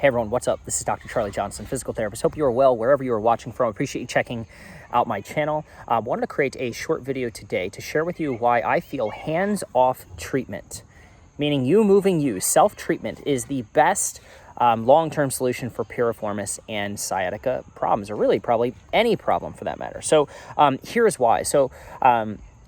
Hey everyone, what's up? This is Dr. Charlie Johnson, physical therapist. Hope you are well wherever you are watching from. I appreciate you checking out my channel. I wanted to create a short video today to share with you why I feel hands-off treatment, meaning you moving you, self-treatment, is the best long-term solution for piriformis and sciatica problems, or really probably any problem for that matter. So here's why. So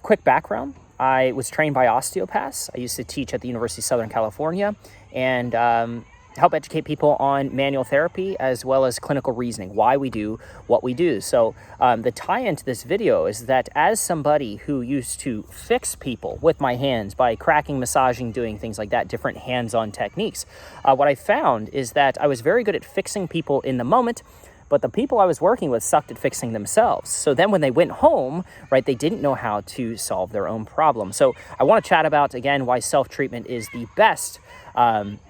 quick background. I was trained by osteopaths. I used to teach at the University of Southern California and help educate people on manual therapy as well as clinical reasoning, why we do what we do. So the tie-in to this video is that as somebody who used to fix people with my hands by cracking, massaging, doing things like that, different hands-on techniques, what I found is that I was very good at fixing people in the moment, but the people I was working with sucked at fixing themselves. So then when they went home, right, they didn't know how to solve their own problem. So I want to chat about, again, why self-treatment is the best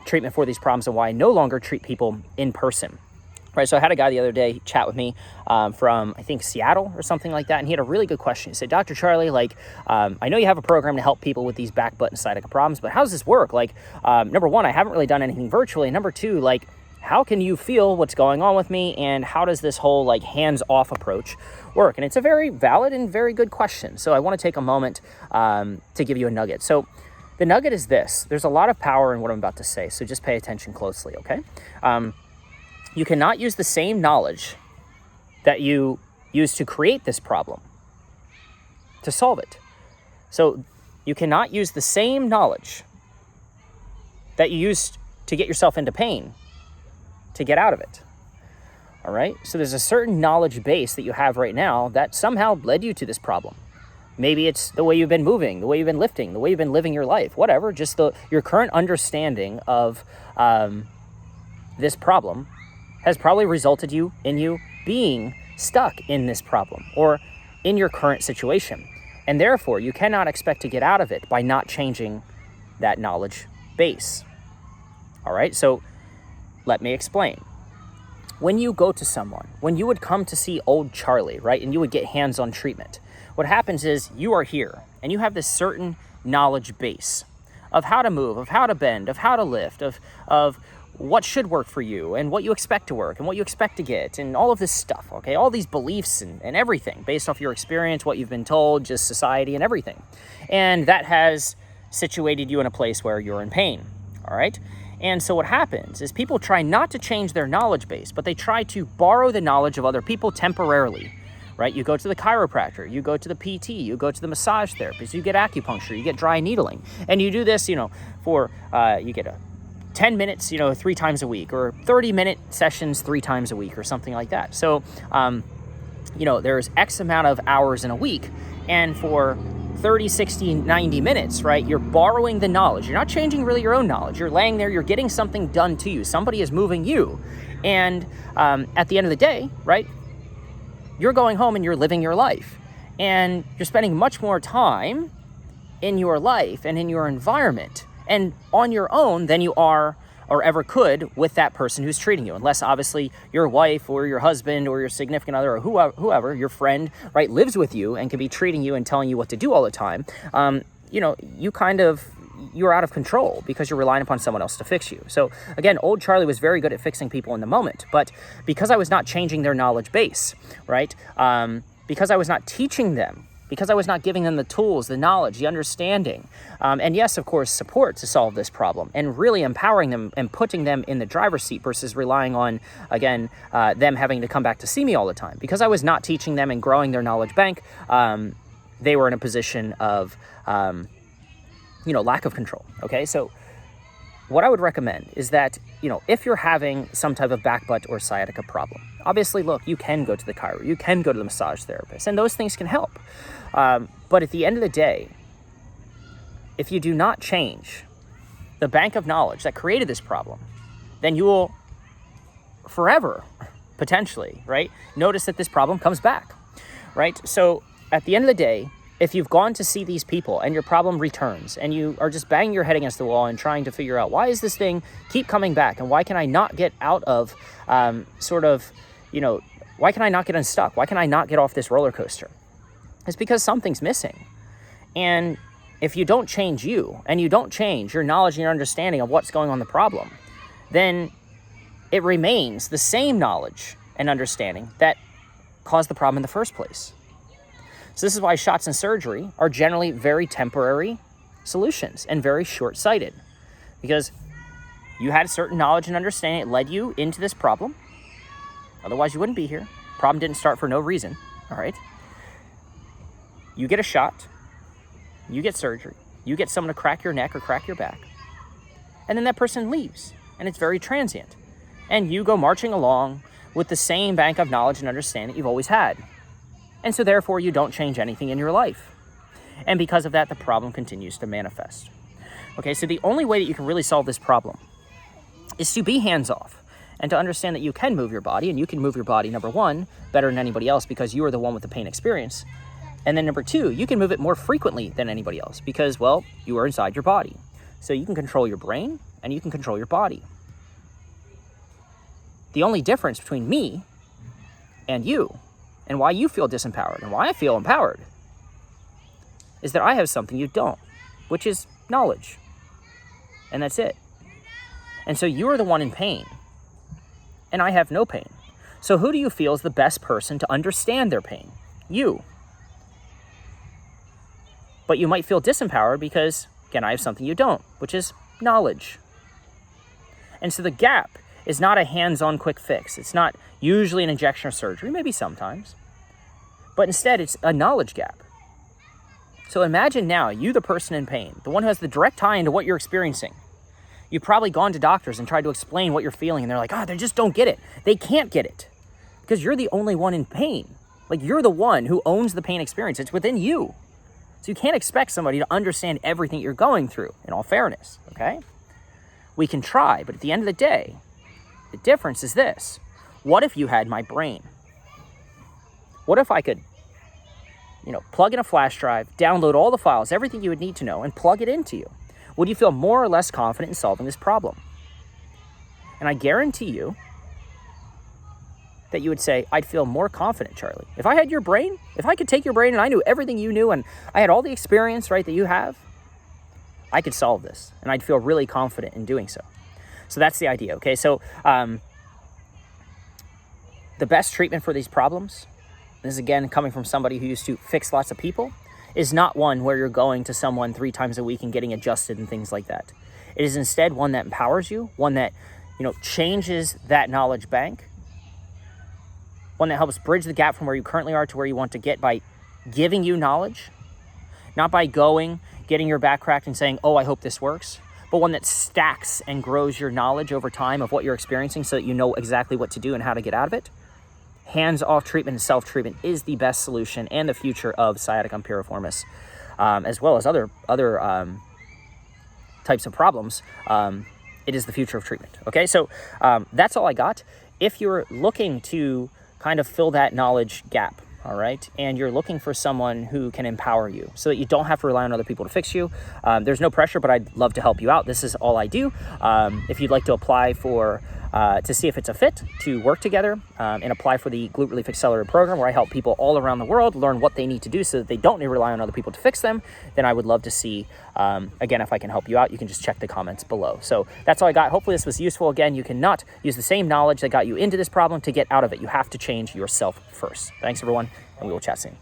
treatment for these problems and why I no longer treat people in person. Right, so I had a guy the other day chat with me from, I think, Seattle or something like that, and he had a really good question. He said, Dr. Charlie, I know you have a program to help people with these back, butt, and sciatica problems, but how does this work? Number one, I haven't really done anything virtually. Number two, how can you feel what's going on with me, and how does this whole hands-off approach work? And it's a very valid and very good question. So I want to take a moment to give you a nugget. So the nugget is this. There's a lot of power in what I'm about to say, so just pay attention closely, okay? You cannot use the same knowledge that you used to create this problem to solve it. So you cannot use the same knowledge that you used to get yourself into pain to get out of it. All right? So there's a certain knowledge base that you have right now that somehow led you to this problem. Maybe it's the way you've been moving, the way you've been lifting, the way you've been living your life, whatever. Just your current understanding of this problem has probably resulted in you being stuck in this problem or in your current situation. And therefore, you cannot expect to get out of it by not changing that knowledge base. All right? So let me explain. When you go to someone, when you would come to see old Charlie, right, and you would get hands-on treatment, what happens is you are here and you have this certain knowledge base of how to move, of how to bend, of how to lift, of what should work for you and what you expect to work and what you expect to get and all of this stuff, okay? All these beliefs and everything based off your experience, what you've been told, just society and everything. And that has situated you in a place where you're in pain, all right? And so what happens is people try not to change their knowledge base, but they try to borrow the knowledge of other people temporarily, right? You go to the chiropractor, you go to the PT, you go to the massage therapist, you get acupuncture, you get dry needling. And you do this, for, you get 10 minutes, 3 times a week, or 30-minute sessions 3 times a week, or something like that. So, there's X amount of hours in a week, and for 30, 60, 90 minutes, right, you're borrowing the knowledge. You're not changing really your own knowledge. You're laying there, you're getting something done to you. Somebody is moving you. And at the end of the day, right, you're going home and you're living your life. And you're spending much more time in your life and in your environment and on your own than you are or ever could with that person who's treating you, unless obviously your wife or your husband or your significant other or whoever, your friend, right, lives with you and can be treating you and telling you what to do all the time. You're out of control because you're relying upon someone else to fix you. So again, old Charlie was very good at fixing people in the moment, but because I was not changing their knowledge base, right, because I was not teaching them, because I was not giving them the tools, the knowledge, the understanding, and yes, of course, support to solve this problem, and really empowering them and putting them in the driver's seat versus relying on, again, them having to come back to see me all the time. Because I was not teaching them and growing their knowledge bank, they were in a position of, lack of control, okay? So what I would recommend is that, if you're having some type of back, butt, or sciatica problem, obviously, look, you can go to the chiro, you can go to the massage therapist, and those things can help. But at the end of the day, if you do not change the bank of knowledge that created this problem, then you will forever, potentially, right, notice that this problem comes back, right? So at the end of the day, if you've gone to see these people and your problem returns and you are just banging your head against the wall and trying to figure out, why is this thing keep coming back, and why can I not get out of why can I not get unstuck? Why can I not get off this roller coaster? It's because something's missing. And if you don't change you and you don't change your knowledge and your understanding of what's going on in the problem, then it remains the same knowledge and understanding that caused the problem in the first place. So this is why shots and surgery are generally very temporary solutions and very short-sighted, because you had certain knowledge and understanding. It led you into this problem. Otherwise, you wouldn't be here. Problem didn't start for no reason, all right? You get a shot, you get surgery, you get someone to crack your neck or crack your back, and then that person leaves, and it's very transient. And you go marching along with the same bank of knowledge and understanding you've always had. And so therefore, you don't change anything in your life. And because of that, the problem continues to manifest. Okay, so the only way that you can really solve this problem is to be hands-off and to understand that you can move your body, and you can move your body, number one, better than anybody else because you are the one with the pain experience. And then number two, you can move it more frequently than anybody else because, well, you are inside your body. So you can control your brain and you can control your body. The only difference between me and you, and why you feel disempowered and why I feel empowered, is that I have something you don't, which is knowledge. And that's it. And so you are the one in pain, and I have no pain. So who do you feel is the best person to understand their pain? You. But you might feel disempowered because, again, I have something you don't, which is knowledge. And so the gap is not a hands-on quick fix. It's not usually an injection or surgery, maybe sometimes. But instead, it's a knowledge gap. So imagine now, you the person in pain, the one who has the direct tie into what you're experiencing. You've probably gone to doctors and tried to explain what you're feeling, and they're like, oh, they just don't get it. They can't get it because you're the only one in pain. Like, you're the one who owns the pain experience. It's within you. So you can't expect somebody to understand everything you're going through, in all fairness, okay? We can try, but at the end of the day, the difference is this. What if you had my brain? What if I could, plug in a flash drive, download all the files, everything you would need to know, and plug it into you? Would you feel more or less confident in solving this problem? And I guarantee you that you would say, I'd feel more confident, Charlie. If I had your brain, if I could take your brain and I knew everything you knew and I had all the experience, right, that you have, I could solve this, and I'd feel really confident in doing so. So that's the idea, okay? So the best treatment for these problems, this is again coming from somebody who used to fix lots of people, is not one where you're going to someone 3 times a week and getting adjusted and things like that. It is instead one that empowers you, one that, changes that knowledge bank, one that helps bridge the gap from where you currently are to where you want to get by giving you knowledge, not by going, getting your back cracked and saying, oh, I hope this works, but one that stacks and grows your knowledge over time of what you're experiencing so that you know exactly what to do and how to get out of it. Hands-off treatment and self-treatment is the best solution and the future of sciatica and piriformis, as well as other types of problems. It is the future of treatment. Okay, so that's all I got. If you're looking to kind of fill that knowledge gap, all right, and you're looking for someone who can empower you so that you don't have to rely on other people to fix you, there's no pressure, but I'd love to help you out. This is all I do. If you'd like to apply for to see if it's a fit to work together and apply for the Glute Relief Accelerator program, where I help people all around the world learn what they need to do so that they don't need to rely on other people to fix them, then I would love to see, again, if I can help you out. You can just check the comments below. So that's all I got. Hopefully this was useful. Again, you cannot use the same knowledge that got you into this problem to get out of it. You have to change yourself first. Thanks, everyone, and we will chat soon.